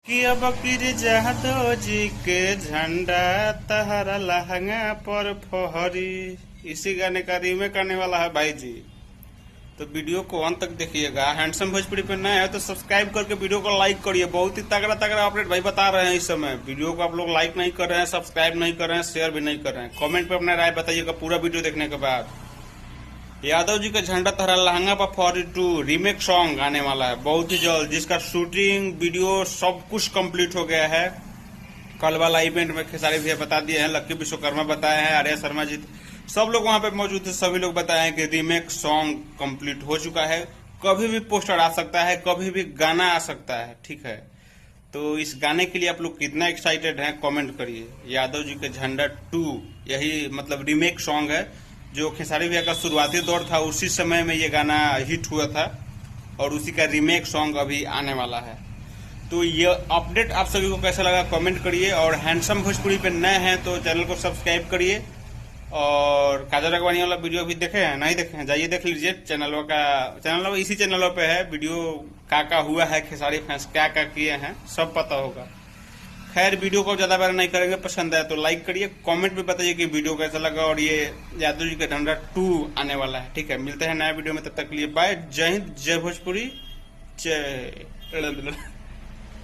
कि अब गिर जादो जी के झंडा तहरा लहंगा पर फहरी। इसी गाने का रीमेक आने वाला है भाई जी, तो वीडियो को अंत तक देखिएगा। हैंडसम भोजपुरी पे नया है तो सब्सक्राइब करके वीडियो को लाइक करिए। बहुत ही तगड़ा तगड़ा अपडेट भाई बता रहे हैं इस समय। वीडियो को आप लोग लाइक नहीं कर रहे हैं, सब्सक्राइब नहीं कर रहे हैं, शेयर भी नहीं कर रहे हैं। कमेंट पे अपना राय बताइएगा पूरा वीडियो देखने के बाद। यादव जी का झंडा तहरा लहंगा पर 42 रीमेक सॉन्ग आने वाला है बहुत ही जल्द, जिसका शूटिंग वीडियो सब कुछ कंप्लीट हो गया है। कल वाला इवेंट में खेसारी भैया बता दिए हैं, लक्की विश्वकर्मा बताए हैं, आर्या शर्मा जी सब लोग वहां पे मौजूद थे। सभी लोग बताए हैं कि रीमेक सॉन्ग कंप्लीट हो चुका है। कभी भी पोस्टर आ सकता है, कभी भी गाना आ सकता है, ठीक है। तो इस गाने के लिए आप लोग कितना एक्साइटेड हैं कमेंट करिए। यादव जी के झंडा 2 यही मतलब रीमेक सॉन्ग है। जो खेसारी भैया का शुरुआती दौर था उसी समय में ये गाना हिट हुआ था और उसी का रीमेक सॉन्ग अभी आने वाला है। तो ये अपडेट आप सभी को कैसा लगा कमेंट करिए। और हैंडसम भोजपुरी पे नए हैं तो चैनल को सब्सक्राइब करिए। और काजल राघवानी वाला वीडियो भी देखे हैं, नहीं देखे हैं, जाइए देख लीजिए। चैनल इसी चैनलों पे है वीडियो। क्या हुआ है, खेसारी फैंस क्या किए हैं सब पता होगा। खैर वीडियो को ज्यादा बार नहीं करेंगे, पसंद आए तो लाइक करिए, कमेंट में बताइए कि वीडियो कैसा लगा। और ये यादव जी का झंडा 2 आने वाला है, ठीक है। मिलते हैं नया वीडियो में, तब तक के लिए बाय। जय हिंद, जय भोजपुरी, जय